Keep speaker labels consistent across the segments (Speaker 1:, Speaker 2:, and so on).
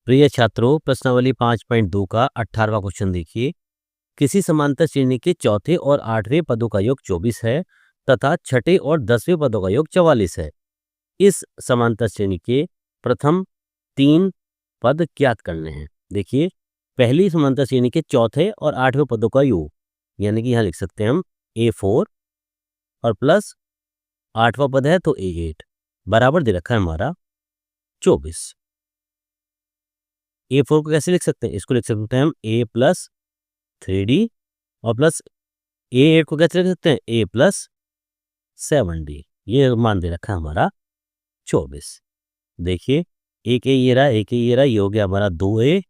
Speaker 1: प्रिय छात्रों, प्रश्नावली 5.2 का 18वां क्वेश्चन देखिए। किसी समांतर श्रेणी के चौथे और 8वें पदों का योग 24 है तथा छठे और 10वें पदों का योग 44 है। इस समांतर श्रेणी के प्रथम 3 पद ज्ञात करने हैं। देखिए, पहली समांतर श्रेणी के चौथे और 8वें पदों का योग, यानी कि यहाँ लिख सकते हैं हम A4 और प्लस 8वां पद है तो A8 बराबर दे रखा है हमारा 24। A4 को कैसे लिख सकते हैं? इसको लिख सकते हैं हम A प्लस 3D और प्लस A8 को कैसे लिख सकते हैं? A plus 7D। ये मान दे रखा है हमारा 24। देखिए, एक ये रहा, एक ये रहा, ये हो गया हमारा 2A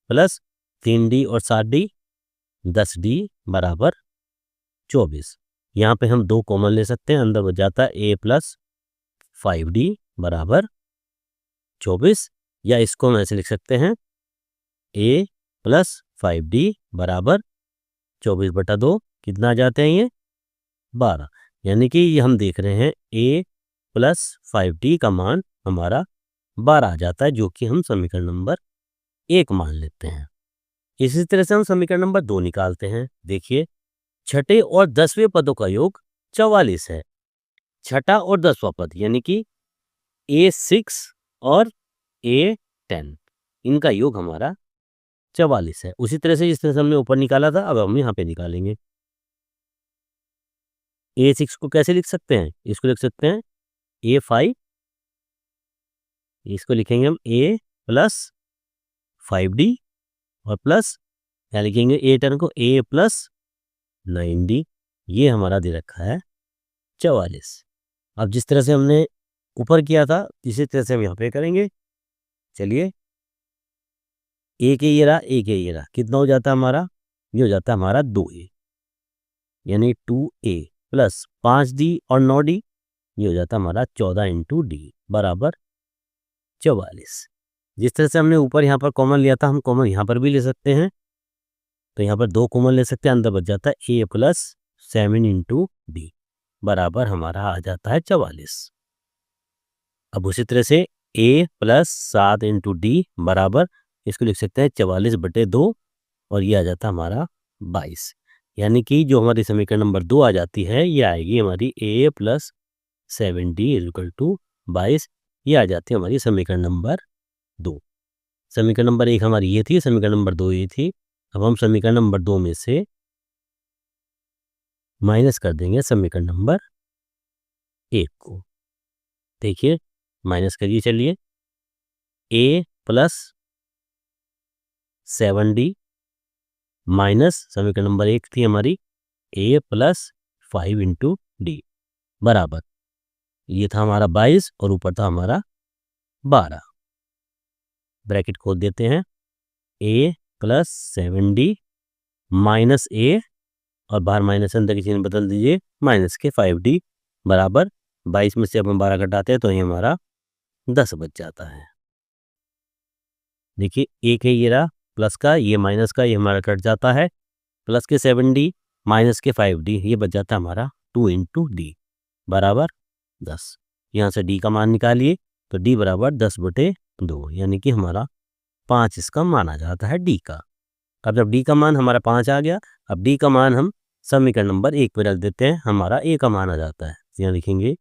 Speaker 1: प्लस 3D और 7D 10D बराबर 24। यहाँ पे हम 2 कॉमन ले सकते हैं, अंदर बच जाता है A प्लस 5D बराबर 24, या इसको हम ऐसे लिख सकते हैं A प्लस 5D बराबर 24/2 कितना आ जाते हैं ये 12। यानी कि ये हम देख रहे हैं A प्लस 5D का मान हमारा 12 आ जाता है, जो कि हम समीकरण नंबर 1 मान लेते हैं। इसी तरह से हम समीकरण नंबर 2 निकालते हैं। देखिए, छठे और 10वें पदों का योग 44 है। छठा और 10वां पद यानी कि A6 और A10, इनका योग हमारा 44 है। उसी तरह से जिस तरह से हमने ऊपर निकाला था, अब हम यहाँ पे निकालेंगे। A6 को कैसे लिख सकते हैं? इसको लिख सकते हैं A5, इसको लिखेंगे हम A प्लस 5D और प्लस क्या लिखेंगे A10 को A प्लस 9D। ये हमारा दे रखा है 44। अब जिस तरह से हमने ऊपर किया था, इसी तरह से हम यहाँ पे करेंगे। चलिए, एक ये रहा, एक ये रहा, कितना हो जाता है हमारा? ये हो जाता है हमारा 2A, यानी 2A प्लस 5D और 9D, ये हो जाता है हमारा 14 इंटू D बराबर 44। जिस तरह से हमने ऊपर यहाँ पर कॉमन लिया था, हम कॉमन यहाँ पर भी ले सकते हैं। तो यहाँ पर 2 कॉमन ले सकते हैं, अंदर बच जाता है A प्लस 7 इंटू D बराबर हमारा आ जाता है 44। अब उसी तरह से A प्लस 7 इंटू D बराबर, इसको लिख सकते हैं 44/2 और ये आ जाता है हमारा 22। यानी कि जो हमारी समीकरण नंबर 2 आ जाती है, ये आएगी हमारी A plus 7D equal to 22। ये आ जाती है हमारी समीकरण नंबर 2। समीकरण नंबर 1 हमारी ये थी, समीकरण नंबर 2 ये थी। अब हम समीकरण नंबर 2 में से माइनस कर देंगे समीकरण नंबर 1 को। देखिए, माइनस करिए, चलिए। A प्लस 7D माइनस समीकरण नंबर 1 थी हमारी A प्लस 5 इंटू D बराबर, ये था हमारा 22 और ऊपर था हमारा 12। ब्रैकेट खोल देते हैं। A plus 7D minus A और बाहर माइनस अंदर की चिन्ह बदल दीजिए, माइनस के 5D बराबर 22 में से अब हम 12 घटाते हैं तो ये हमारा 10 बच जाता है। देखिए, एक है ये रहा प्लस का, ये माइनस का, ये हमारा कट जाता है। प्लस के 7D माइनस के 5D, ये बच जाता है हमारा 2 इंटू D बराबर 10। यहाँ से D का मान निकालिए तो D बराबर 10/2, यानी कि हमारा 5 इसका मान आ जाता है D का। अब जब D का मान हमारा 5 आ गया, अब D का मान हम समीकरण नंबर 1 पे रख देते हैं, हमारा A का मान आ जाता है। यहाँ लिखेंगे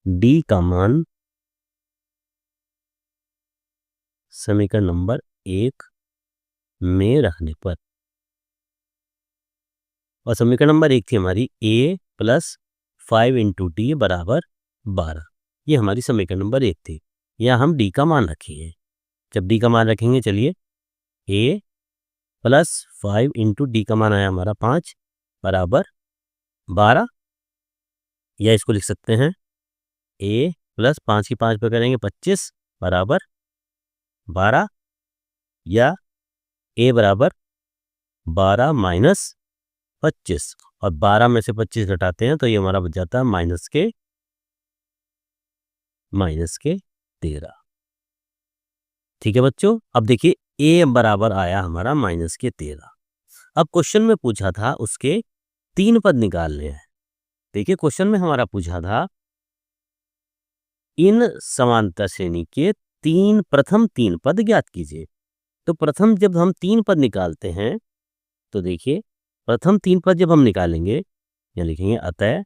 Speaker 1: D का मान समीकरण नंबर 1 में रखने पर, और समीकरण नंबर 1 थी हमारी A प्लस 5 इंटू D बराबर 12। ये हमारी समीकरण नंबर 1 थी। यहाँ हम D का मान रखेंगे। जब D का मान रखेंगे, चलिए, A प्लस 5 इंटू D का मान आया हमारा 5 बराबर 12, या इसको लिख सकते हैं A प्लस 5 की 5 पे करेंगे 25 बराबर 12, या A बराबर 12 माइनस 25, और 12 में से 25 घटाते हैं तो ये हमारा बच जाता है माइनस के 13। ठीक है बच्चों, अब देखिए A बराबर आया हमारा माइनस के 13। अब क्वेश्चन में पूछा था उसके 3 पद निकालने हैं। देखिए, क्वेश्चन में हमारा पूछा था इन समांतर श्रेणी के प्रथम 3 पद ज्ञात कीजिए। तो प्रथम जब हम 3 पद निकालते हैं, तो देखिए प्रथम 3 पद जब हम निकालेंगे, यहाँ लिखेंगे अतः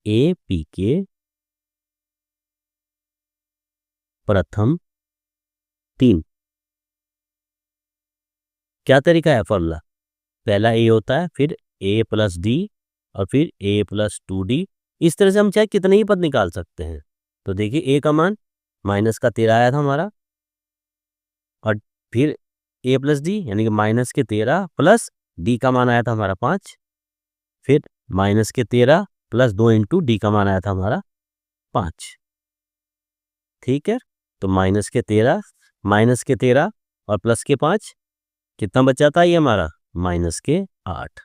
Speaker 1: ए पी के प्रथम 3। क्या तरीका है फॉर्मूला? पहला ए होता है, फिर ए प्लस डी और फिर ए प्लस 2d। इस तरह से हम चाहे कितने ही पद निकाल सकते हैं। तो देखिए ए का मान माइनस का 13 आया था हमारा, और फिर ए प्लस डी यानी कि माइनस के 13 प्लस डी का मान आया था हमारा 5, फिर माइनस के 13 प्लस 2 इंटू डी का मान आया था हमारा 5। ठीक है, तो माइनस के 13 और प्लस के 5 कितना बचा था ये हमारा? माइनस के 8,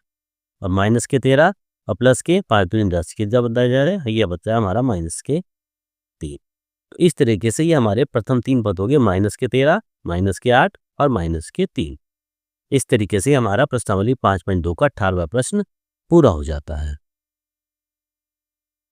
Speaker 1: और माइनस के 13 और प्लस के 5 दूनी 10, कितना बचा जा रहा है? ये बचा हमारा माइनस के 3। तो इस तरीके से ये हमारे प्रथम 3 पद हो गए, माइनस के 13, माइनस के 8 और माइनस के 3। इस तरीके से हमारा प्रश्नावली 5.2 का 18वां प्रश्न पूरा हो जाता है।